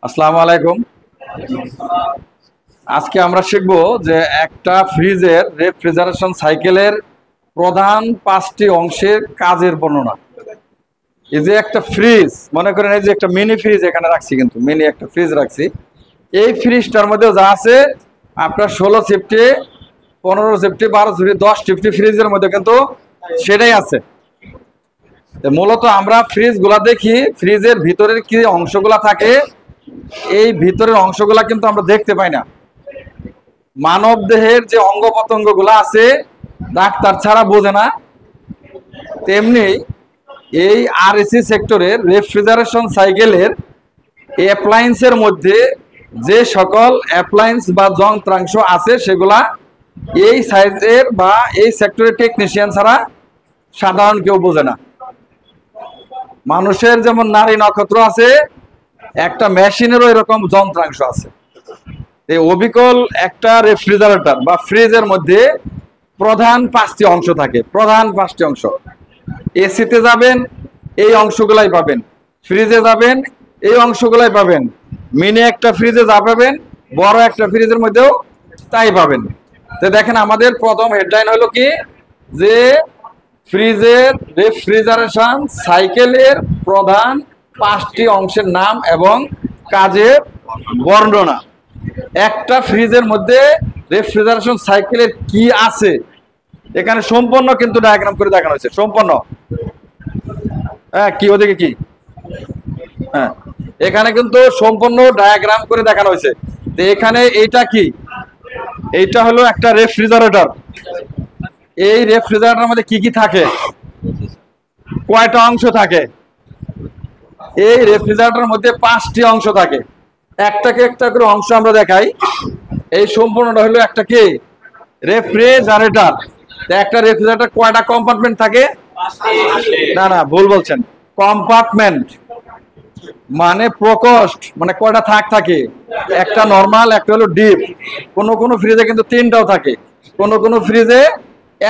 আসসালামু আলাইকুম। আজকে আমরা শিখব যে একটা ফ্রিজের রেফ্রিজারেশন সাইকেলের প্রধান 5টি অংশের কাজের বর্ণনা। এই যে একটা ফ্রিজ, মনে করেন এই যে একটা মিনি ফ্রিজ এখানে রাখছি, কিন্তু মিনি একটা ফ্রিজ রাখছি। এই ফ্রিজটার মধ্যে যা আছে আপনার 16 সেফটি, 15 সেফটি, 12 সেফটি, 10 সেফটি ফ্রিজের মধ্যে কিন্তু সেটাই আছে। মূলত আমরা ফ্রিজগুলা দেখি, ফ্রিজের ভিতরের কি অংশগুলা থাকে, এই ভিতরের অংশগুলা কিন্তু আমরা দেখতে পাই না। মানব দেহের যে অঙ্গ প্রত্যঙ্গ গুলা আছে ডাক্তার ছাড়া বোঝে না, তেমনি এই আরএসি সেক্টরের রেফ্রিজারেশন সাইকেলের অ্যাপ্লায়েন্সের মধ্যে যে সকল অ্যাপ্লায়েন্স বা যন্ত্রাংশ আছে সেগুলা এই সাইজের বা এই সেক্টরের টেকনিশিয়ান ছাড়া সাধারণ কেউ বোঝে না। মানুষের যেমন নারী নক্ষত্র আছে, একটা মেশিনেরও এরকম যন্ত্রাংশ আছে। এই অবিকল একটা রেফ্রিজারেটর বা ফ্রিজের মধ্যে প্রধান 5টি অংশ থাকে। প্রধান 5টি অংশ। এসিতে যাবেন এই অংশগুলাই পাবেন, ফ্রিজে যাবেন এই অংশগুলাই পাবেন, মিনি একটা ফ্রিজে যা পাবেন বড় একটা ফ্রিজের মধ্যেও তাই পাবেন। তো দেখেন আমাদের প্রথম হেডলাইন হলো কি, যে ফ্রিজের রেফ্রিজারেশন সাইকেলের প্রধান 5টি অংশের নাম এবং কাজের বর্ণনা। একটা ফ্রিজের মধ্যে রেফ্রিজারেশন সাইকেলের কি আছে এখানে সম্পূর্ণ কিন্তু ডায়াগ্রাম করে দেখানো হয়েছে। সম্পূর্ণ, হ্যাঁ, কি ওদিকে কি, হ্যাঁ, এখানে কিন্তু সম্পূর্ণ ডায়াগ্রাম করে দেখানো হয়েছে। তো এখানে এইটা কি, এইটা হলো একটা রেফ্রিজারেটর। এই রেফ্রিজারেটরের মধ্যে কি কি থাকে, কয়টা অংশ থাকে? এই রেফ্রিজারেটরের মধ্যে 5টি অংশ থাকে। একটাকে একটা করে অংশ আমরা দেখাই। এই সম্পূর্ণটা হলো একটা কি, রেফ্রিজারেটর। একটা রেফ্রিজারেটর কয়টা কম্পার্টমেন্ট থাকে? না না, ভুল বলছেন। কম্পার্টমেন্ট মানে প্রকোষ্ঠ, মানে কয়টা থাক থাকে? একটা নরমাল, একটা হলো ডিপ। কোন কোন ফ্রিজে কিন্তু 3টাও থাকে, কোন কোন ফ্রিজে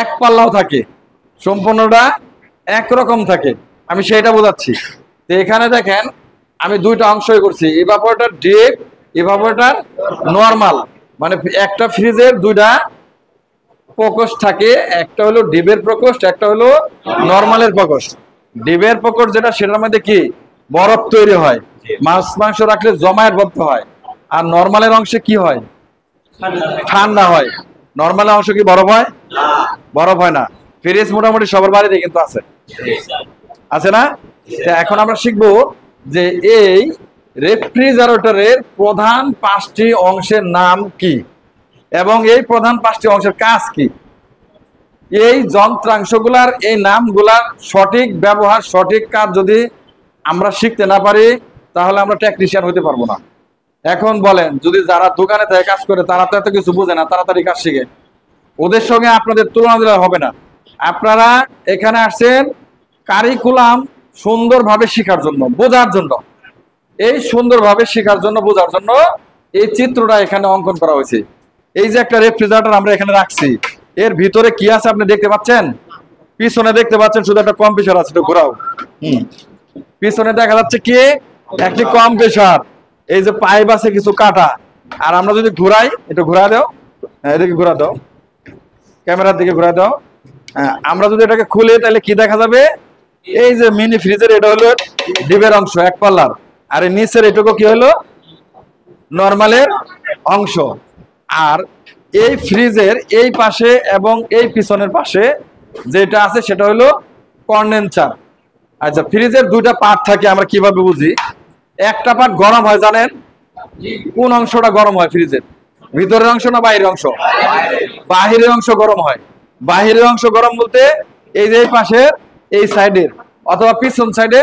1 পাল্লাও থাকে। সম্পূর্ণটা একরকম থাকে, আমি সেটা বোঝাচ্ছি। তো এখানে দেখেন আমি 2টা অংশই করছি, ইভাপোরেটর ডিপ, ইভাপোরেটর নরমাল। মানে একটা ফ্রিজের 2টা প্রকোষ্ঠ থাকে, একটা হলো ডিপের প্রকোষ্ঠ, একটা হলো নরমালের প্রকোষ্ঠ। ডিপের প্রকোষ্ঠ যেটা, সেটার মধ্যে কি বরফ তৈরি হয়, মাছ মাংস রাখলে জমায়েত বদ্ধ হয়। আর নরমালের অংশে কি হয়, ঠান্ডা হয়। নরমালের অংশ কি বরফ হয়? বরফ হয় না। ফ্রিজ মোটামুটি সবার বাড়িতে কিন্তু আছে, আছে না? এখন আমরা শিখবো যে এই রেফ্রিজারেটরের প্রধান 5টি অংশের নাম কি এবং এই প্রধান 5টি অংশের কাজ কি। এই যন্ত্রাংশগুলার এই নামগুলার সঠিক ব্যবহার, সঠিক কাজ যদি আমরা শিখতে না পারি তাহলে আমরা টেকনিশিয়ান হতে পারবো না। এখন বলেন, যদি যারা দোকানে থেকে কাজ করে তারা তো এত কিছু বোঝে না, তাড়াতাড়ি কাজ শিখে, ওদের সঙ্গে আপনাদের তুলনা দিলে হবে না। আপনারা এখানে আসছেন কারিকুলাম সুন্দরভাবে শেখার জন্য, বোঝার জন্য। এই সুন্দরভাবে শেখার জন্য, বোঝার জন্য এই চিত্রটা এখানে অঙ্কন করা হয়েছে। এই যে একটা রেফ্রিজারেটর আমরা এখানে রাখছি, এর ভিতরে কি আছে আপনি দেখতে পাচ্ছেন? পিছনে দেখতে পাচ্ছেন শুধু একটা কম্প্রেসার আছে, একটু ঘোরাও। পিছনে দেখা যাচ্ছে কি, একটি কম্প্রেসার। এই যে পাইপ আছে কিছু কাটা। আর আমরা যদি ঘুরাই, একটু ঘুরা দাও, এদিকে ঘুরা দাও, ক্যামেরার দিকে ঘুরা দাও। আমরা যদি এটাকে খুলে তাহলে কি দেখা যাবে? এই যে মিনি ফ্রিজের এটা হলো ডিপের অংশ, 1 পাল্লার। আর এই নিচের এটুকু কি হলো, নরমালের অংশ। আর এই ফ্রিজের এই পাশে এবং এই পিছনের পাশে যেটা আছে সেটা হলো কন্ডেন্সার। আচ্ছা, ফ্রিজের 2টা পার্ট থাকে, আমরা কিভাবে বুঝি? একটা পার্ট গরম হয়, জানেন? কোন অংশটা গরম হয় ফ্রিজের? ভিতরের অংশ না বাইরের অংশ? বাহিরের অংশ গরম হয়। বাহিরের অংশ গরম বলতে এই যে এই পাশের এই সাইডের অথবা পিছন সাইডে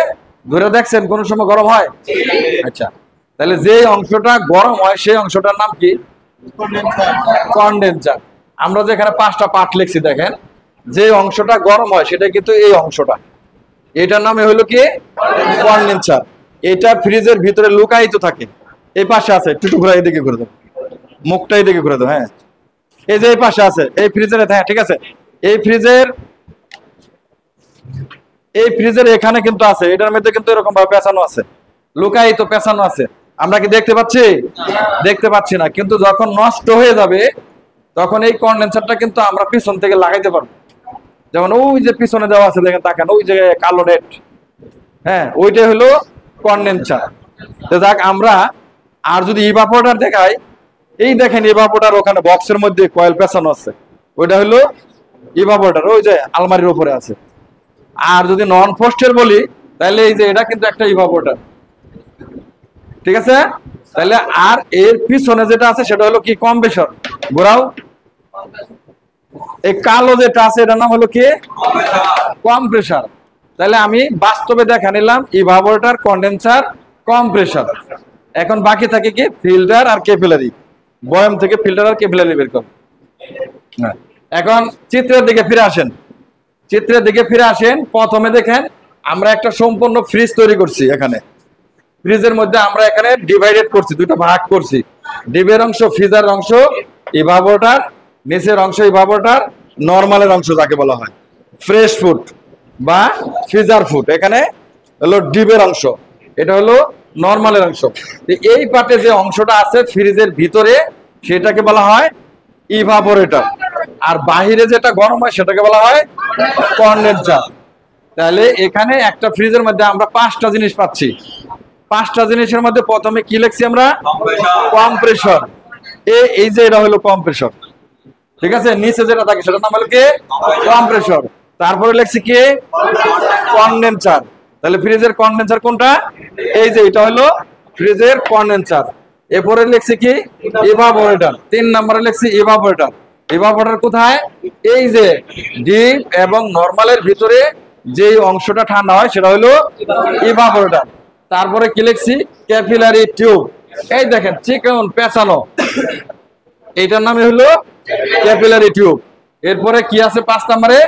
ধরে দেখছেন কোন সময় গরম হয়? আচ্ছা, তাহলে যে অংশটা গরম হয় সেই অংশটার নাম কি? কন্ডেন্সার। আমরা যে এখানে 5টা পার্ট লিখছি, দেখেন যে অংশটা গরম হয় সেটা কিন্তু এই অংশটা, এটার নামে হলো কি কন্ডেন্সার। এটা ফ্রিজের ভিতরে লুকায়িত থাকে। এই পাশে আছে, একটু ঘুরে এদিকে ঘুরে দাও, মুখটা এদিকে ঘুরে দাও। হ্যাঁ, এই যে এই পাশে আছে এই ফ্রিজের, হ্যাঁ ঠিক আছে, এই ফ্রিজের এখানে কিন্তু আছে, এটার মধ্যে কিন্তু এরকম ভাবে পেঁচানো আছে, লুকায়িত পেঁচানো আছে। আমরা কি দেখতে পাচ্ছি? দেখতে পাচ্ছি না, কিন্তু যখন নষ্ট হয়ে যাবে তখন এই কন্ডেন্সারটা কিন্তু আমরা পিছন থেকে লাগাইতে পারবো। যেমন ওই যে পিছনে দেওয়া আছে, দেখেন তাকান, ওই যে কালো নেট, হ্যাঁ ওইটাই হলো কন্ডেন্সার। তো যাক, আমরা আর যদি ইভাপোরেটর দেখাই, এই দেখেন ইভাপোরেটর ওখানে বক্সের মধ্যে কয়েল পেছানো আছে, ওইটা হলো ইভাপোরেটর, ওই যে আলমারির উপরে আছে। আর যদি নন ফ্রস্টের বলি, তাহলে এই যে এটা কিন্তু একটা ইভাপোরেটর, ঠিক আছে? তাহলে আর এর পিছনে যেটা আছে সেটা হলো কি? কম্প্রেসর। ঘোরাও, এই কালো যেটা আছে এটার নাম হলো কি? কম্প্রেসর। তাহলে আমি বাস্তবে দেখা নিলাম ইভাপোরেটর, কন্ডেন্সার, কম্প্রেসর। এখন বাকি থাকে কি? ফিল্টার আর ক্যাপিলারি। বয়াম থেকে ফিল্টার আর ক্যাপিলারি বের করুন। এখন চিত্রের দিকে ফিরে আসেন, চিত্রের দিকে ফিরে আসেন। প্রথমে দেখেন আমরা একটা সম্পূর্ণ ফ্রিজ তৈরি করছি। এখানে ফ্রিজের মধ্যে আমরা এখানে ডিভাইডেড করছি, দুটো ভাগ করছি। ডিবের অংশ ফ্রিজার অংশ, ইভাপোরেটর নিচের অংশ ইভাপোরেটর, নরমালের অংশ যাকে বলা হয় ফ্রেশ ফুড বা ফ্রিজার ফুড। এখানে হলো ডিবের অংশ, এটা হলো নরমালের অংশ। এই পার্টে যে অংশটা আছে ফ্রিজের ভিতরে সেটাকে বলা হয় ইভাপোরেটর, আর বাহিরে যেটা গরম হয় সেটাকে বলা হয় কন্ডেন্সার। তাহলে এখানে একটা ফ্রিজের মধ্যে আমরা 5টা জিনিস পাচ্ছি। 5টা জিনিসের মধ্যে প্রথমে কি লিখছি আমরা? কম্প্রেসর। এই যে এটা হলো কম্প্রেসর, ঠিক আছে? নিচে যেটা থাকে সেটার নাম হলো কি? কম্প্রেসর। তারপরে লিখছি কি? কন্ডেন্সার। তাহলে ফ্রিজের কন্ডেন্সার কোনটা? এই যে এটা হলো ফ্রিজের কন্ডেন্সার। এরপরে লিখছি কি? ইভাপোরেটর। 3 নম্বরে লিখছি ইভাপোরেটর। ইভাপোরেটর কোথায়? এই যে ডিপ এবং নরমালের ভিতরে যে অংশটা ঠান্ডা হয় সেটা হলো ইভাপোরেটর। তারপরে কি লিখছি? Capillary tube. এই দেখেন চিকন পেঁচানো, এইটার নামে হলো ক্যাপিলারি টিউব। এরপরে কি আছে 5 নম্বরে?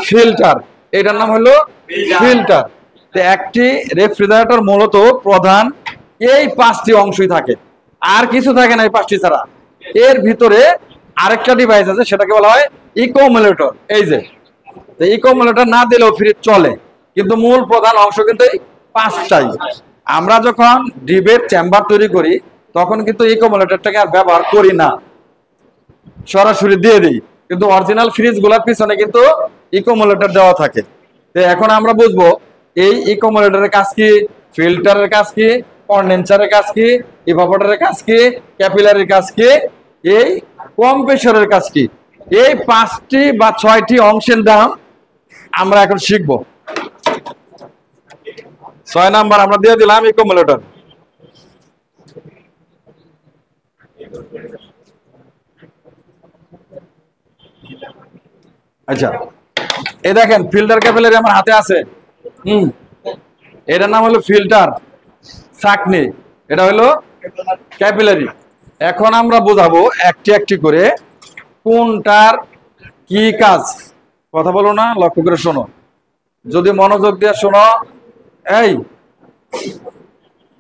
ফিল্টার। এটার নাম হলো ফিল্টার। তো একটি রেফ্রিজারেটর মূলত প্রধান এই 5টি অংশই থাকে, আর কিছু থাকে না এই 5টি ছাড়া। এর ভিতরে আরেকটা ডিভাইস আছে, সেটাকে বলা হয় ইকোমুলেটর। এই যে ইকোমুলেটর না দিলেও ফ্রিজ চলে, কিন্তু মূল প্রধান অংশ কিন্তু এই 5টাই। আমরা যখন ডিবের চেম্বার তৈরি করি তখন কিন্তু ইকোমুলেটরটাকে আর ব্যবহার করি না, সরাসরি দিয়ে দিই। কিন্তু অরিজিনাল ফ্রিজ গুলার পিছনে কিন্তু ইকোমুলেটর দেওয়া থাকে। তো এখন আমরা বুঝবো এই ইকোমুলেটরের কাজ কি, ফিল্টারের কাজ কি, কন্ডেন্সারের কাজ কি, ইভাপোরেটরের কাজ কি, ক্যাপিলারির কাজ কি, এই কম্প্রেসরের কাজ কি। এই 5টি বা 6টি অংশের দাম আমরা এখন শিখবো। 6 নাম্বার আমরা দিয়ে দিলাম ইকোমুলেটর। আচ্ছা, এই দেখেন ফিল্টার ক্যাপিলারি আমার হাতে আছে। এটার নাম হলো ফিল্টার ছাঁকনি, এটা হলো ক্যাপিলারি। এখন আমরা বোঝাবো একটি একটি করে কোনটার কি কাজ। কথা বলো না, লক্ষ্য করে শোনো। যদি মনোযোগ দিয়ে শোনো, এই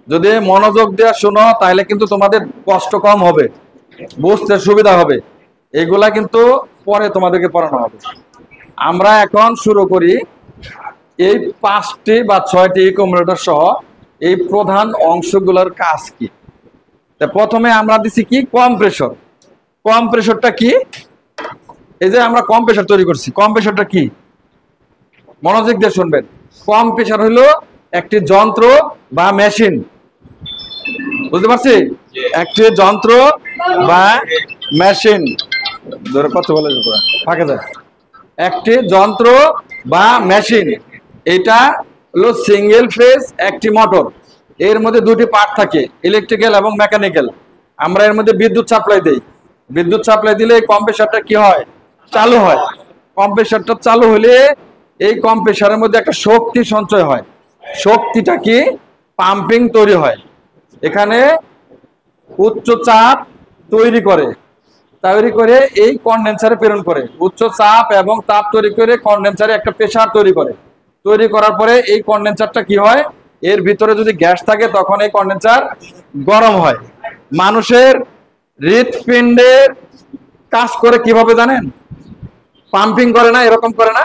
যদি মনোযোগ দিয়ে শোনো তাহলে কিন্তু তোমাদের কষ্ট কম হবে, বুঝতে সুবিধা হবে। এগুলা কিন্তু পরে তোমাদেরকে পড়ানো হবে। আমরা এখন শুরু করি এই 5টি বা 6টি ইকোমুলেটর সহ এই প্রধান অংশগুলোর কাজ কি। প্রথমে আমরা দিছি কি? কম্প্রেসর। কম্প্রেসরটা কি? এই যে আমরা কম্প্রেসর তৈরি করছি, কম্প্রেসরটা কি? মনোযোগ দিয়ে শুনবেন। কম্প্রেসর হলো একটি যন্ত্র বা মেশিন, বুঝতে পারছি? একটি যন্ত্র বা মেশিন, ধরে কথা বলে ফাঁকে যায়। একটি যন্ত্র বা মেশিন, এটা হলো সিঙ্গেল ফেজ একটি মোটর। এর মধ্যে 2টি পার্ট থাকে, ইলেকট্রিক্যাল এবং মেকানিক্যাল। আমরা এর মধ্যে বিদ্যুৎ সাপ্লাই দেই। বিদ্যুৎ সাপ্লাই দিলে এই কম্প্রেসরটা কি হয়? চালু হয়। কম্প্রেসরটা চালু হলে এই কম্প্রেসরের মধ্যে একটা শক্তি সঞ্চয় হয়। শক্তিটা কি? পাম্পিং তৈরি হয়। এখানে উচ্চ চাপ তৈরি করে এই কন্ডেন্সারে প্রেরণ করে। উচ্চ চাপ এবং তাপ তৈরি করে কন্ডেন্সারে একটা প্রেসার তৈরি করে। তৈরি করার পরে এই কন্ডেন্সারটা কি হয়? এর ভিতরে যদি গ্যাস থাকে তখন এই কন্ডেন্সার গরম হয়। মানুষের হৃৎপিণ্ডের কাজ করে কিভাবে জানেন? পাম্পিং করে না, এরকম করে না?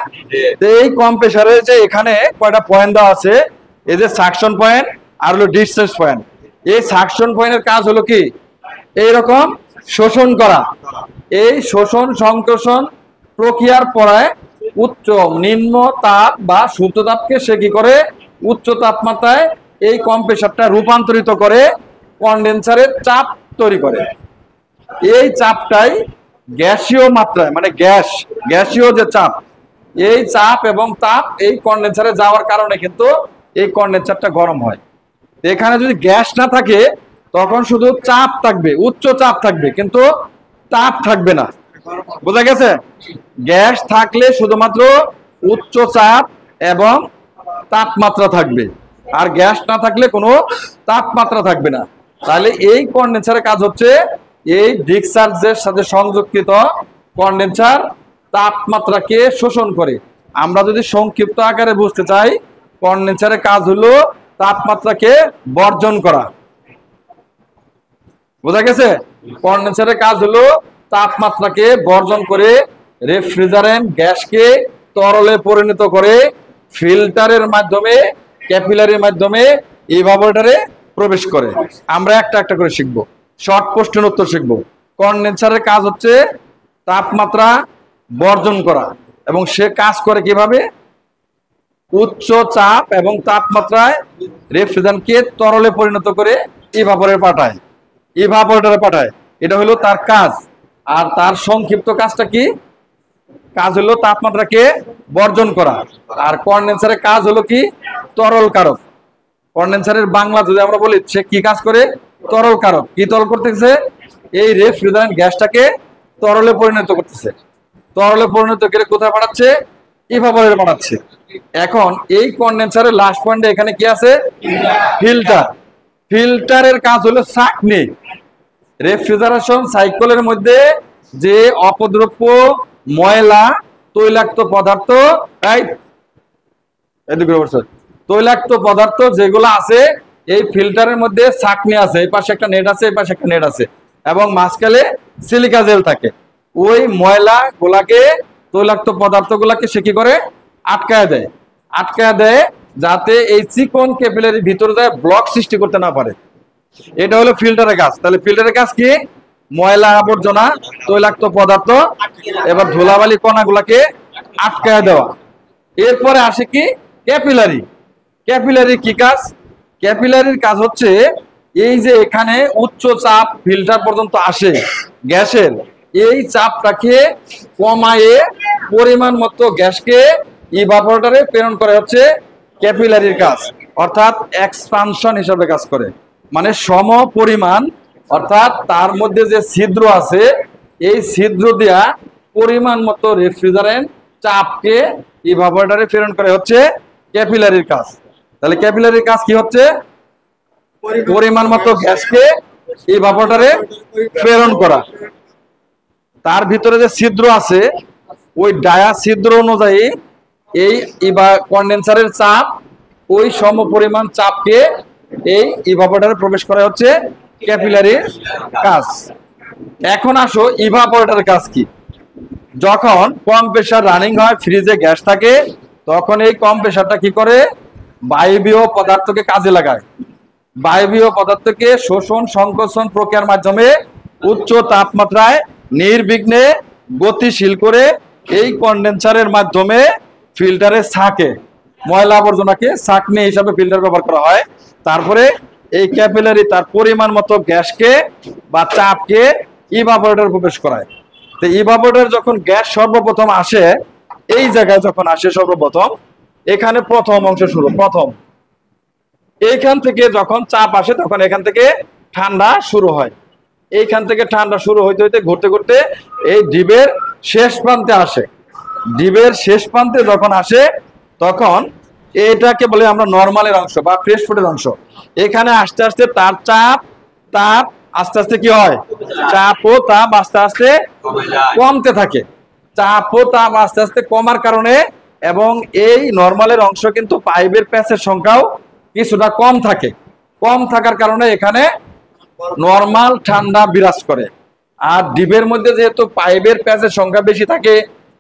এই কম্প্রেসরের যে এখানে কয়টা পয়েন্ট দেওয়া আছে, এই যে সাকশন পয়েন্ট আর হলো ডিসচার্জ পয়েন্ট। এই সাকশন পয়েন্টের কাজ হলো কি এইরকম শোষণ করা। এই শোষণ সংকোচন প্রক্রিয়ার পরে উচ্চ নিম্ন তাপ বা সুপ্ত তাপকে সে কি করে উচ্চ তাপমাত্রায় এই কম্প্রেসারটা রূপান্তরিত করে কন্ডেন্সারের চাপ তৈরি করে। এই চাপটাই গ্যাসীয় মাত্রায় মানে গ্যাসীয় যে চাপ, এই চাপ এবং তাপ এই কন্ডেন্সারে যাওয়ার কারণে কিন্তু এই কন্ডেন্সারটা গরম হয়। এখানে যদি গ্যাস না থাকে তখন শুধু চাপ থাকবে, উচ্চ চাপ থাকবে, কিন্তু তাপ থাকবে না। বোঝা গেছে? গ্যাস থাকলে শুধুমাত্র উচ্চ চাপ এবং তাপমাত্রা থাকবে, আর গ্যাস না থাকলে কোনো তাপমাত্রা থাকবে না। তাহলে এই কন্ডেন্সারের কাজ হচ্ছে এই ডিসচার্জের সাথে সংযুক্ত কন্ডেন্সার তাপমাত্রাকে শোষণ করে। আমরা যদি সংক্ষিপ্ত আকারে বুঝতে চাই, কন্ডেন্সারের কাজ হলো তাপমাত্রাকে বর্জন করা। বোঝা গেছে? কন্ডেন্সারের কাজ হলো তাপমাত্রাকে বর্জন করে রেফ্রিজারেন্ট গ্যাসকে তরলে পরিণত করে ফিল্টারের মাধ্যমে ক্যাপিলারির মাধ্যমে ইভাপোরেটরে প্রবেশ করে। আমরা একটা একটা করে শিখবো, শর্ট কোশ্চেন উত্তর শিখবো। কন্ডেন্সারের কাজ হচ্ছে তাপমাত্রা বর্জন করা, এবং সে কাজ করে কিভাবে? উচ্চ চাপ এবং তাপমাত্রায় রেফ্রিজারেন্টকে তরলে পরিণত করে ইভাপোরেটরে পাঠায়। এটা হলো তার কাজ। আর তার সংক্ষিপ্ত কাজটা কি? কাজ হলো তাপমাত্রাকে বর্জন করা। আর কন্ডেন্সারের কাজ হলো কি? তরল কারক। কন্ডেন্সারের বাংলা যদি আমরা বলি, সে কি কাজ করে? তরল কারক। কি তরল করতেছে? এই রেফ্রিজারেন্ট গ্যাসটাকে তরলে পরিণত করতেছে। তরলে পরিণত করে কোথায় পাঠাচ্ছে? ইভাপোরেটরে পাঠাচ্ছে। এখন এই কন্ডেন্সারের লাস্ট পয়েন্টে এখানে কি আছে? ফিল্টার। ফিল্টারের কাজ হলো ছাঁকনি। রেফ্রিজারেশন সাইকেলের মধ্যে যে অপদ্রব্য, ময়লা, তৈলাক্ত পদার্থ, তৈলাক্ত পদার্থ যেগুলো আছে, এই ফিল্টারের মধ্যে ছাঁকনি আছে। এই পাশে একটা নেট আছে, এই পাশে একটা নেট আছে, এবং মাঝখানে সিলিকা জেল থাকে। ওই ময়লা গুলাকে, তৈলাক্ত পদার্থ গুলাকে সে কি করে? আটকায় দেয়, যাতে এই চিকন ক্যাপিলারির ভিতরে যায় ব্লক সৃষ্টি করতে না পারে। এটা হলো ফিল্টারের কাজ। তাহলে ফিল্টারের কাজ কি? ময়লা, আবর্জনা, তৈলাক্ত পদার্থ এবার ধুলাবালি কণাগুলাকে আটকায় দেওয়া। এরপরে আসে কি? ক্যাপিলারি। ক্যাপিলারির কি কাজ? ক্যাপিলারির কাজ হচ্ছে এই যে এখানে উচ্চ চাপ ফিল্টার পর্যন্ত আসে গ্যাসের, এই চাপটাকে কমায়ে পরিমাণ মতো গ্যাসকে ইভাপোরেটরে প্রেরণ করে হচ্ছে ক্যাপিলারির কাজ, অর্থাৎ এক্সপানশন হিসাবে কাজ করে। মানে সম পরিমাণ, অর্থাৎ তার মধ্যে যে ছিদ্র আছে, এই ছিদ্র দেয়া পরিমাণ মতো রেফ্রিজারেন্ট চাপকে ইভাপোরেটরে প্রেরণ করে হচ্ছে ক্যাপিলারির কাজ। তাহলে ক্যাপিলারির কাজ কি হচ্ছে? পরিমাণ মতো গ্যাসকে ইভাপোরেটরে প্রেরণ করা। তার ভিতরে যে ছিদ্র আছে, ওই ডায়া ছিদ্র অনুযায়ী এই কন্ডেন্সারের চাপ, ওই সম পরিমাণ চাপকে এই ইভাপোরেটরে প্রবেশ করা হচ্ছে ক্যাপিলারির কাজ। এখন আসো ইভাপোরেটরের কাজ কি? যখন কম্প্রেসার রানিং হয়, ফ্রিজে গ্যাস থাকে, তখন এই কম্প্রেসারটা কি করে? বায়বীয় পদার্থকে কাজে লাগায়। বায়বীয় পদার্থকে শোষণ সংকোচন প্রক্রিয়ার মাধ্যমে উচ্চ তাপমাত্রায় নির্বিঘ্নে গতিশীল করে এই কন্ডেন্সারের মাধ্যমে ফিল্টারে ছাঁকে। ময়লা আবর্জনাকে ছাঁকনি হিসাবে ফিল্টার ব্যবহার করা হয়। তারপরে এই ক্যাপিলারি তার পরিমাণ মতো গ্যাসকে বা চাপকে ইভাপোরেটরে প্রবেশ করায়। তো ইভাপোরেটর যখন গ্যাস সর্বপ্রথম আসে, এই জায়গায় যখন আসে সর্বপ্রথম, এখানে প্রথম অংশ শুরু। এইখান থেকে যখন চাপ আসে, তখন এখান থেকে ঠান্ডা শুরু হয়। এইখান থেকে ঠান্ডা শুরু হইতে হইতে ঘুরতে ঘুরতে এই ডিবের শেষ প্রান্তে আসে। ডিবের শেষ প্রান্তে যখন আসে, তখন এটাকে বলে আমরা নরমালের অংশ বা ফ্রেশ ফুডের অংশ। এখানে আস্তে আস্তে তার তাপ আস্তে আস্তে কি হয়? চাপ ও তাপ আস্তে আস্তে কমতে থাকে। চাপ ও তাপ আস্তে আস্তে কমার কারণে, এবং এই নরমালের অংশ কিন্তু পাইপের প্যাচের সংখ্যাও কিছুটা কম থাকে। কম থাকার কারণে এখানে নরমাল ঠান্ডা বিরাজ করে। আর ডিবের মধ্যে যেহেতু পাইপের প্যাচের সংখ্যা বেশি থাকে,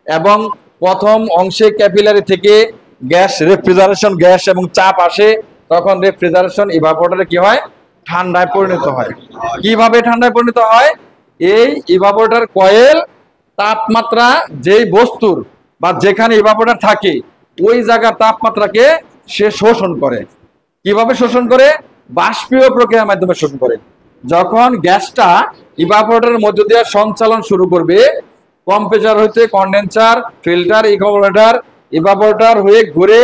এবং প্রথম অংশে ক্যাপিলারি থেকে রেফ্রিজারেশন গ্যাস এবং চাপ আসে, তখন রেফ্রিজারেশন ইভাপোরেটরে কি হয়? ঠান্ডায় পরিণত হয়। কিভাবে ঠান্ডায় পরিণত হয়? এই ইভাপোরেটর কয়েল তাপমাত্রা যেই বস্তুর বা যেখানে ইভাপোরেটর থাকে ওই জায়গার তাপমাত্রাকে সে শোষণ করে। কিভাবে শোষণ করে? বাষ্পীয় প্রক্রিয়ার মাধ্যমে শোষণ করে। যখন গ্যাসটা ইভাপোরেটরের মধ্য দিয়ে সঞ্চালন শুরু করবে, কম্প্রেসার হইতে কন্ডেন্সার, ফিল্টার, ইভাপোরেটর, ইভাপোরেটর হয়ে ঘুরে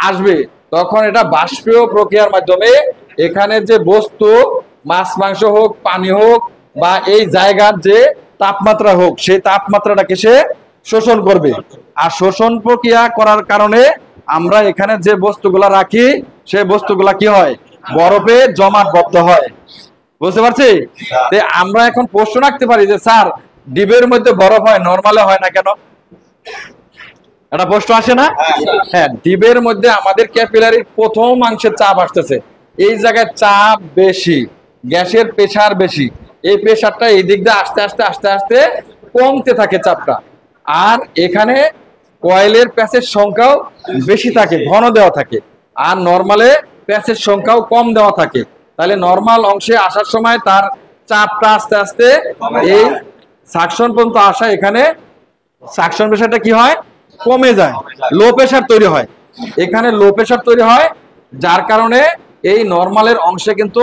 আসবে, তখন এটা বাষ্পীয় প্রক্রিয়ার মাধ্যমে এখানে যে বস্তু, মাছ মাংস হোক, পানি হোক, বা এই জায়গার যে তাপমাত্রা হোক, সেই তাপমাত্রাটাকে সে শোষণ করবে। আর শোষণ প্রক্রিয়া করার কারণে আমরা এখানে যে বস্তুগুলা রাখি সেই বস্তুগুলা কি হয়? বরফে জমাটবদ্ধ হয়। বুঝতে পারছি? আমরা এখন প্রশ্ন রাখতে পারি যে স্যার, ডিবের মধ্যে বরফ হয়, নরমালে হয় না কেন? একটা প্রশ্ন আসে না? হ্যাঁ, ডিবের মধ্যে আমাদের ক্যাপিলারির প্রথম অংশের চাপ আসতেছে, এই জায়গায় চাপ বেশি, গ্যাসের প্রেসার বেশি। এই প্রেসারটা এই দিক দিয়ে আস্তে আস্তে আস্তে আস্তে কমতে থাকে চাপটা। আর এখানে কয়েলের প্যাচের সংখ্যাও বেশি থাকে, ঘন দেওয়া থাকে। আর নরমালে প্যাচের সংখ্যাও কম দেওয়া থাকে। তাহলে নরমাল অংশে আসার সময় তার চাপটা আস্তে আস্তে এই সাকশন পর্যন্ত আসা, এখানে সাকশন প্রেসারটা কি হয়? কমে যায়, লো প্রেসার তৈরি হয়। এখানে লো প্রেসার তৈরি হয়, যার কারণে এই নরমালের অংশে কিন্তু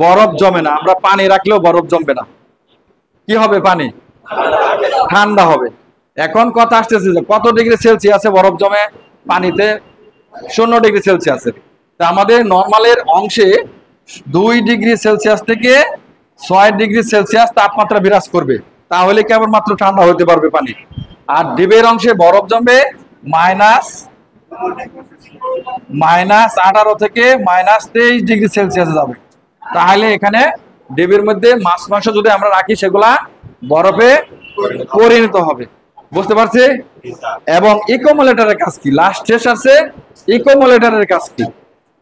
বরফ জমে না। আমরা পানি রাখলেও বরফ জমবে না। কি হবে? পানি ঠান্ডা হবে। এখন কথা আসতেছে যে কত ডিগ্রি সেলসিয়াসে বরফ জমে পানিতে? 0 ডিগ্রি সেলসিয়াসে। তা আমাদের নরমালের অংশে 2 ডিগ্রি সেলসিয়াস থেকে 6 ডিগ্রি সেলসিয়াস তাপমাত্রা বিরাজ করবে, তাহলে কেবলমাত্র ঠান্ডা হতে পারবে পানি। আর ডিবের অংশে বরফ জমবে -18 থেকে -23 ডিগ্রি সেলসিয়াসে যাবে। তাহলে এখানে ডিবের মধ্যে মাছ মাংস যদি আমরা রাখি, সেগুলা বরফে পরিণত হবে। বুঝতে পারছি? এবং ইকোমোলেটারের কাজ কি? লাস্ট শেষ আছে, ইকোমোলেটারের কাজ কি?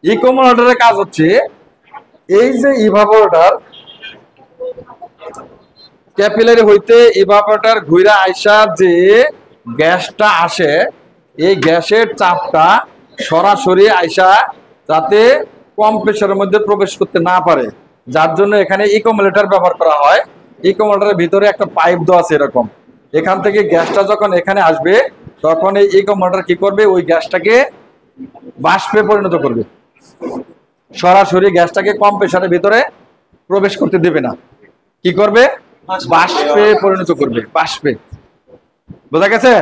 ইকোমোলেটারের কাজ হচ্ছে, এই যে ইভাপোরেটর, ক্যাপিলারি হইতে ইভাপোরেটর ঘুরে আইসা যে গ্যাসটা আসে, এই গ্যাসের চাপটা সরাসরি আইসা যাতে কম্প্রেসরের মধ্যে প্রবেশ করতে না পারে, যার জন্য এখানে ইকোমোলেটার ব্যবহার করা হয়। ইকোমোলেটারের ভিতরে একটা পাইপ দেওয়া আছে এরকম। এখান থেকে গ্যাসটা যখন এখানে আসবে, তখন এই ইকোমোলেটার কি করবে? ওই গ্যাসটাকে বাষ্পে পরিণত করবে। সরাসরি গ্যাসটাকে কম্প্রেসরের ভিতরে প্রবেশ করতে দেবে না। কি করবে? বাষ্পে পরিণত করবে, বাষ্পে। বোঝা গেছে?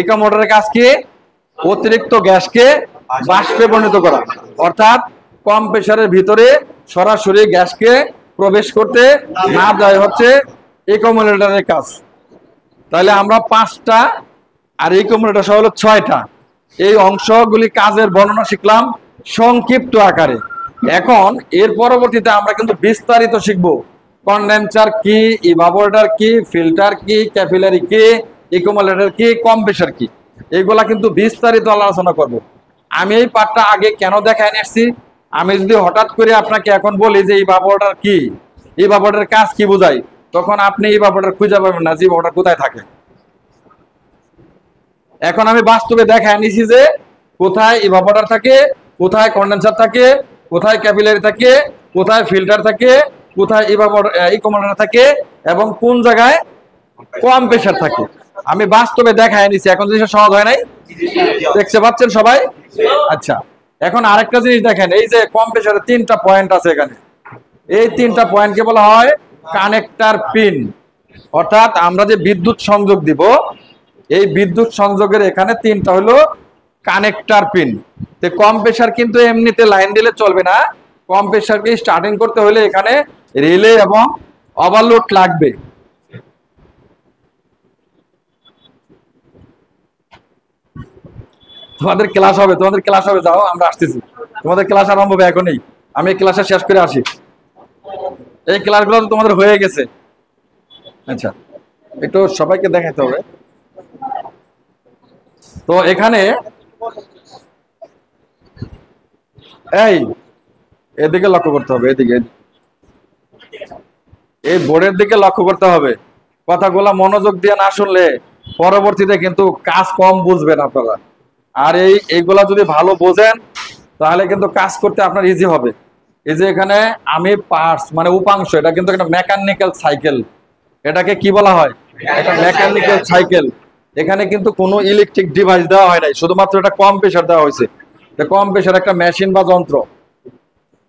ইকোমোলেটারের কাজ কি? অতিরিক্ত গ্যাসকে বাষ্পে পরিণত করা, অর্থাৎ কম্প্রেসরের ভিতরে সরাসরি গ্যাসকে প্রবেশ করতে না দেয় হচ্ছে ইকোমোলেটারের কাজ। তাহলে আমরা 5টা আর ইকোমোলেটার সহ হলো 6টা। এই অংশগুলি কাজের বর্ণনা শিখলাম সংক্ষিপ্ত আকারে। এখন এর পরবর্তীতে আমরা কিন্তু বিস্তারিত শিখবো, কন্ডেন্সার কি, ইভাপোরেটর কি, ফিল্টার কি, ক্যাপিলারি কি, ইকোমোলেটার কি, কম্প্রেসর কি, এগুলা কিন্তু বিস্তারিত আলোচনা করব। আমি এই পার্টটা আগে কেন দেখায় নিয়েছি, আমি যদি হঠাৎ করে আপনাকে এখন বলি যে ইভাপোরেটর কি, ইভাপোরেটরের কাজ কি বোঝাই, তখন আপনি ইভাপোরেটর খুঁজে পাবেন না যে ইভাপোরেটর কোথায় থাকে। এখন আমি বাস্তবে দেখায় নিছি যে কোথায় ইভাপোরেটর থাকে, কোথায় কন্ডেন্সার থাকে, কোথায় ক্যাপিলারি থাকে, কোথায় ফিল্টার থাকে, কোথায় ইকোমোলেটার থাকে, এবং কোন জায়গায় কম্প্রেসর থাকে। আমি বাস্তবে দেখায় নিছি। এখন জিনিসটা সহজ হয় নাই? দেখতে পাচ্ছেন সবাই? আচ্ছা, এখন আরেকটা জিনিস দেখেন, এই যে কম্প্রেসরের 3টা পয়েন্ট আছে এখানে, এই 3টা পয়েন্টকে বলা হয় কানেক্টর পিন। অর্থাৎ আমরা যে বিদ্যুৎ সংযোগ দিব, এই বিদ্যুৎ সংযোগের এখানে 3টা হলো কানেক্টর পিন। তো কম্প্রেসর কিন্তু এমনিতে লাইন দিলে চলবে না, কম্প্রেসরকে স্টার্টিং করতে হলে এখানে রিলে এবং ওভারলোড লাগবে। তোমাদের ক্লাস হবে, যাও, আমরা আসতেছি। তোমাদের ক্লাস আরম্ভ হবে এখনই, আমি এই ক্লাসটা শেষ করে আসি। এই ক্লাসগুলো তো তোমাদের হয়ে গেছে। আচ্ছা, একটু সবাইকে দেখাতে হবে। তো এখানে এই এদিকে লক্ষ্য করতে হবে, এদিকে, এই বোর্ডের দিকে লক্ষ্য করতে হবে। কথাগুলো মনোযোগ দিয়ে না শুনলে পরবর্তীতে কিন্তু কাজ কম বুঝবেন আপনারা। আর এইগুলা যদি ভালো বোঝেন, তাহলে কিন্তু কাজ করতে আপনার ইজি হবে। এই যে এখানে আমি পার্টস মানে উপাংশ, এটা কিন্তু একটা মেকানিক্যাল সাইকেল। এটাকে কি বলা হয়? এটা মেকানিক্যাল সাইকেল। এখানে কিন্তু কোনো ইলেকট্রিক ডিভাইস দেওয়া হয় নাই, শুধুমাত্র এটা কম প্রেসার দেওয়া হয়েছে। কম প্রেসার একটা মেশিন বা যন্ত্র।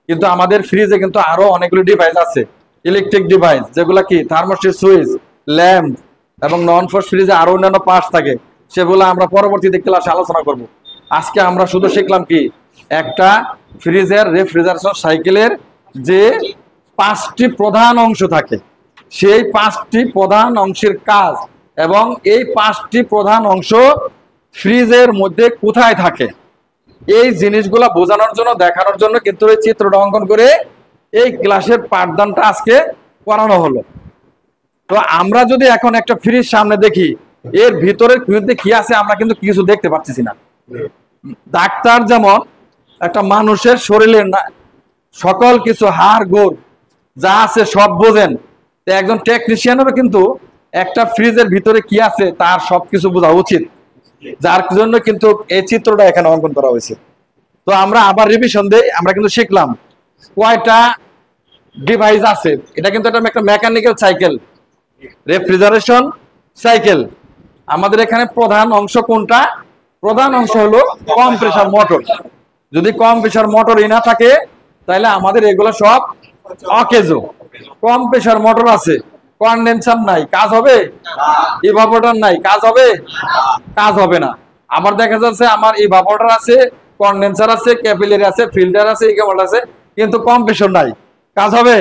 কিন্তু আমাদের ফ্রিজে কিন্তু আরো অনেকগুলো ডিভাইস আছে, ইলেকট্রিক ডিভাইস, যেগুলো কি থার্মোস্ট্যাট সুইচ, ল্যাম্প এবং নন ফোর্স ফ্রিজে আরো অন্যান্য পার্টস থাকে, সেগুলো আমরা পরবর্তীতে ক্লাসে আলোচনা করব। আজকে আমরা শুধু শিখলাম কি একটা ফ্রিজের রেফ্রিজারেশন সাইকেলের যে 5টি প্রধান অংশ থাকে, সেই 5টি প্রধান অংশের কাজ এবং এই 5টি প্রধান অংশ ফ্রিজের মধ্যে কোথায় থাকে, এই জিনিসগুলা বোঝানোর জন্য, দেখানোর জন্য কিন্তু এই চিত্রটা অঙ্কন করে এই ক্লাসের পাঠদানটা আজকে করানো হলো। তো আমরা যদি এখন একটা ফ্রিজ সামনে দেখি, এর ভিতরের মধ্যে কি আছে আমরা কিন্তু কিছু দেখতে পাচ্ছি না। ডাক্তার যেমন একটা মানুষের শরীরের সকল কিছু হাড় গোড় যা আছে সব বোঝেন, একজন টেকনিশিয়ানেরও কিন্তু একটা ফ্রিজের ভিতরে কি আছে তার সবকিছু বোঝা উচিত, যার জন্য কিন্তু এই চিত্রটা এখানে অঙ্কন করা হয়েছে। তো আমরা আবার রিভিশন দেই, আমরা কিন্তু শিখলাম কয়টা ডিভাইস আছে। এটা কিন্তু একটা মেকানিক্যাল সাইকেল, রেফ্রিজারেশন সাইকেল। আমাদের এখানে প্রধান অংশ কোনটা? প্রধান অংশ হলো কম্প্রেসার মোটর। যদি কম্প্রেসার মোটরই না থাকে তাহলে আমাদের এগুলো সব অকেজো। কম্প্রেসার মোটর আছে, কনডেনসার নাই, কাজ হবে? ইভাপোরেটর নাই, কাজ হবে? কাজ হবে না। আবার দেখা যাচ্ছে আমার ইভাপোরেটর আছে, কনডেনসার আছে, ক্যাপিলারি আছে, ফিল্টার আছে, ইকুইভ্যালেন্ট আছে, কিন্তু কম্প্রেসর নাই, কাজ হবে?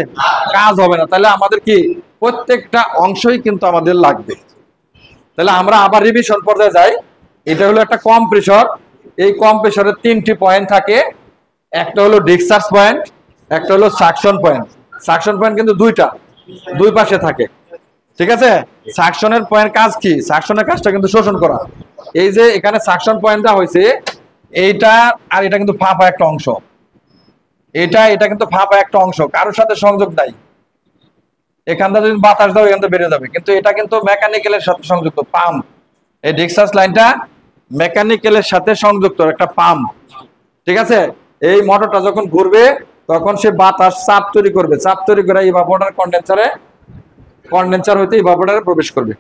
কাজ হবে না। তাহলে আমাদের কি প্রত্যেকটা অংশই কিন্তু আমাদের লাগবে। তাহলে আমরা আবার রিভিশন পর্যায়ে যাই। এটা হলো একটা কম্প্রেসর। এই কম্প্রেসরের 3টি পয়েন্ট থাকে, একটা হলো ডিসচার্জ পয়েন্ট, একটা হলো সাকশন পয়েন্ট। সাকশন পয়েন্ট কিন্তু দুইটা, দুই পাশে থাকে, ঠিক আছে? সাকশনের পয়েন্ট কাজ কি? সাকশনের কাজটা কিন্তু শোষণ করা। এই যে এখানে সাকশন পয়েন্ট দেওয়া হয়েছে, এইটা আর এটা কিন্তু ফাঁপা একটা অংশ, এটা কিন্তু ফাঁপা একটা অংশ, কারোর সাথে সংযোগ নাই। এখান থেকে যদি বাতাস দাও এখান থেকে বেরিয়ে যাবে, কিন্তু এটা কিন্তু মেকানিক্যালের সাথে সংযুক্ত পাম্প। এই ডিসচার্জ লাইনটা মেকানিক্যালের সাথে সংযুক্ত একটা পাম্প, ঠিক আছে? এই মোটরটা যখন ঘুরবে তখন সে বাতাস চাপ তৈরি করবে, চাপ তৈরি করে ইভাপোরেটর কন্ডেন্সার হইতে ইভাপোরেটরে প্রবেশ করবে।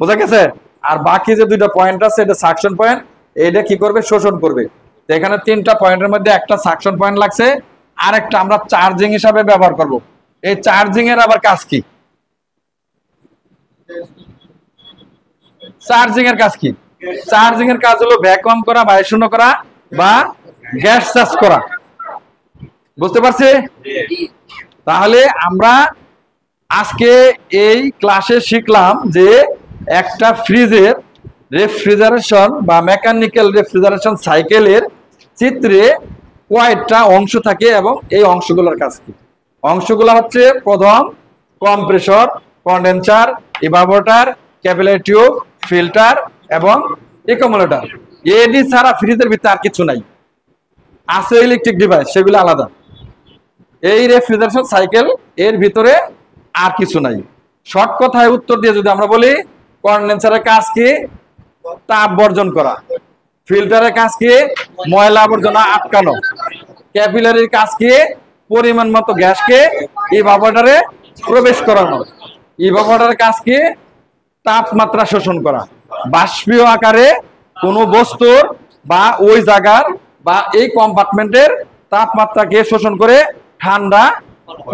বোঝা গেছে? আর বাকি যে দুইটা পয়েন্ট আছে, এটা সাকশন পয়েন্ট, এটা কি করবে? শোষণ করবে। তো এখানে 3টা পয়েন্টের মধ্যে একটা সাকশন পয়েন্ট লাগছে, আর একটা আমরা চার্জিং হিসাবে ব্যবহার করব। এই চার্জিং এর আবার কাজ কি? চার্জিং এর কাজ কি? চার্জিং এর কাজ হলো ভ্যাকুয়াম করা, বায়ু শূন্য করা বা গ্যাস চার্জ করা। বুঝতে পারছি? তাহলে আমরা আজকে এই ক্লাসে শিখলাম যে একটা ফ্রিজের রেফ্রিজারেশন বা মেকানিক্যাল রেফ্রিজারেশন সাইকেলের চিত্রে কয়টা অংশ থাকে এবং এই অংশগুলোর কাজ কি। অংশগুলো হচ্ছে প্রথম compressor, condenser, evaporator, capillary tube, filter এবং অ্যাকুমুলেটর। এডি ছাড়া ফ্রিজের ভিতরে আর কিছু নাই, আছে ইলেকট্রিক ডিভাইস, সেগুলো আলাদা। এই রেফ্রিজারেশন সাইকেল এর ভিতরে আর কিছু নাই। শর্ট কথায় উত্তর দিয়ে যদি আমরা বলি, কন্ডেন্সারের কাজ কি? তাপ বর্জন করা। ফিল্টারের কাজ কি? ময়লা আবর্জনা আটকানো। ক্যাপিলারির কাজ কি? পরিমাণ মতো গ্যাসকে ইভাপোরেটরে প্রবেশ করানো। ইভাপোরেটরের কাজ কি? তাপমাত্রা শোষণ করা, বাষ্পীয় আকারে কোনো বস্তুর বা ওই জায়গার বা এই কম্পার্টমেন্টের তাপমাত্রাকে শোষণ করে ঠান্ডা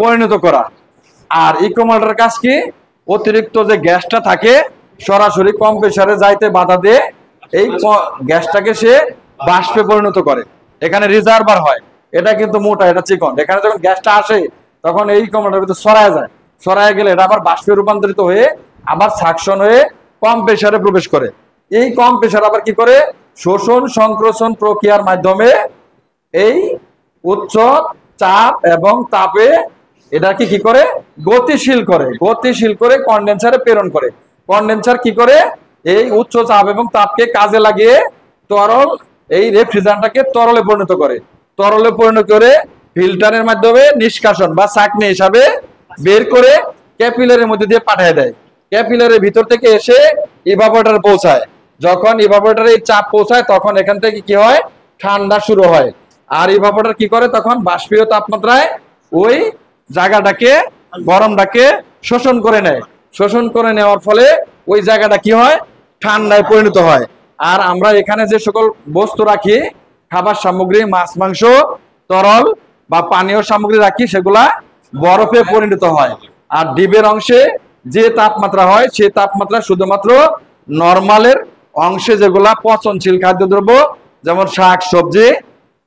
পরিণত করা। আর ইকুইভ্যালেন্টের কাজ কি? অতিরিক্ত যে গ্যাসটা থাকে সরাসরি কম্প্রেসরে যাইতে বাধা দিয়ে এই গ্যাসটাকে সে বাষ্পে পরিণত করে। এখানে রিজার্ভার হয়, এটা কিন্তু মোটা, এটা চিকন। এখানে যখন গ্যাসটা আসে তখন এই ইকুইভ্যালেন্টের ভিতরে ছড়ায় যায়, ছড়ায় গেলে এটা আবার বাষ্পে রূপান্তরিত হয়ে আবার সাকশন হয়ে কম্প্রেসরে প্রবেশ করে। এই কম্প্রেসর আবার কি করে? শোষণ সংকোচন প্রক্রিয়ার মাধ্যমে এই উচ্চ চাপ এবং তাপে এটাকে কি করে? গতিশীল করে, গতিশীল করে কন্ডেন্সারে প্রেরণ করে। কন্ডেন্সার কি করে? এই উচ্চ চাপ এবং তাপকে কাজে লাগিয়ে তরল, এই রেফ্রিজারেন্টটাকে তরলে পরিণত করে। তরলে পরিণত করে ফিল্টারের মাধ্যমে নিষ্কাশন বা ছাঁকনি হিসাবে বের করে ক্যাপিলারির মধ্যে দিয়ে পাঠিয়ে দেয়। ক্যাপিলারির ভিতর থেকে এসে ইভাপোরেটরে পৌঁছায়। যখন ইভাপোরেটরে এই চাপ পৌঁছায় তখন এখান থেকে কি হয়? ঠান্ডা শুরু হয়। আর ইভাপোরেটর কি করে তখন বাষ্পীয় তাপমাত্রায় ওই জায়গাটাকে গরমটাকে শোষণ করে নেয়। শোষণ করে নেওয়ার ফলে ওই জায়গাটা কি হয়, ঠান্ডায় পরিণত হয়। আর আমরা এখানে যে সকল বস্তু রাখি, খাবার সামগ্রী, মাছ মাংস, তরল বা পানীয় সামগ্রী রাখি, সেগুলা বরফে পরিণত হয়। আর ডিবের অংশে যে তাপমাত্রা হয় সেই তাপমাত্রা শুধুমাত্র নরমালের অংশে যেগুলা পচনশীল খাদ্যদ্রব্য যেমন শাক সবজি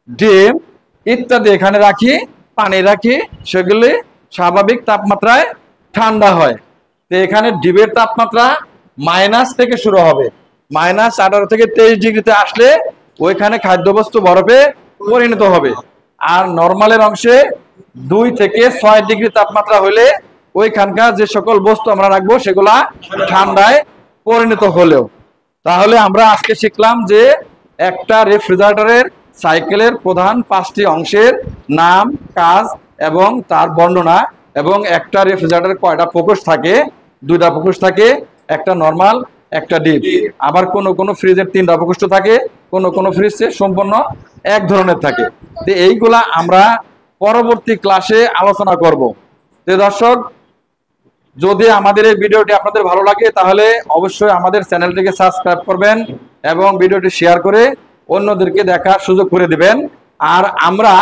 ডিম ইত্যাদি এখানে রাখি, পানি রাখি, সেগুলি স্বাভাবিক তাপমাত্রায় ঠান্ডা হয়। তো এখানে ডিবের তাপমাত্রা মাইনাস থেকে শুরু হবে, -18 থেকে 23 ডিগ্রিতে আসলে ওইখানে খাদ্যবস্তু বরফে পরিণত হবে। আর নরমালের অংশে 2 থেকে 6 ডিগ্রি তাপমাত্রা হলে ওইখানকার যে সকল বস্তু আমরা রাখবো সেগুলা ঠান্ডায় পরিণত হলেও। তাহলে আমরা আজকে শিখলাম যে একটা রেফ্রিজারেটরের সাইকেলের প্রধান 5টি অংশের নাম, কাজ এবং তার বর্ণনা, এবং একটা রেফ্রিজারেটরে কয়টা প্রকোষ্ঠ থাকে, 2টা প্রকোষ্ঠ থাকে, একটা নরমাল একটা ডিপ। আবার কোনো ফ্রিজের 3টা প্রকোষ্ঠ থাকে, কোনো ফ্রিজে সম্পূর্ণ এক ধরনের থাকে। তো এইগুলা আমরা পরবর্তী ক্লাসে আলোচনা করব। তো দর্শক, যদি আমাদের এই ভিডিওটি আপনাদের ভালো লাগে তাহলে অবশ্যই আমাদের চ্যানেলটিকে সাবস্ক্রাইব করবেন এবং ভিডিওটি শেয়ার করে অন্যদেরকে দেখার সুযোগ করে দিবেন। আর আমরা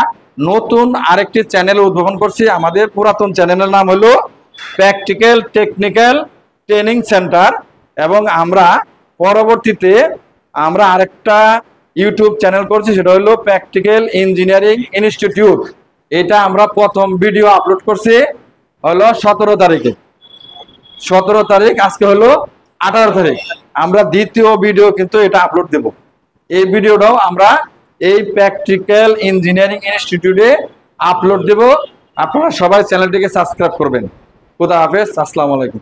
নতুন আরেকটি চ্যানেল উদ্ভাবন করছি। আমাদের পুরাতন চ্যানেলের নাম হলো প্র্যাকটিক্যাল টেকনিক্যাল ট্রেনিং সেন্টার, এবং আমরা পরবর্তীতে আরেকটা ইউটিউব চ্যানেল করছি, সেটা হলো প্র্যাকটিক্যাল ইঞ্জিনিয়ারিং ইনস্টিটিউট। এটা আমরা প্রথম ভিডিও আপলোড করছি হলো 17 তারিখে। 17 তারিখ, আজকে হলো 18 তারিখ। আমরা দ্বিতীয় ভিডিও কিন্তু এটা আপলোড দেব। এই ভিডিওটাও আমরা এই প্র্যাকটিক্যাল ইঞ্জিনিয়ারিং ইনস্টিটিউটে আপলোড দেব। আপনারা সবাই চ্যানেলটিকে সাবস্ক্রাইব করবেন। খুদা হাফেজ, আসসালামু আলাইকুম।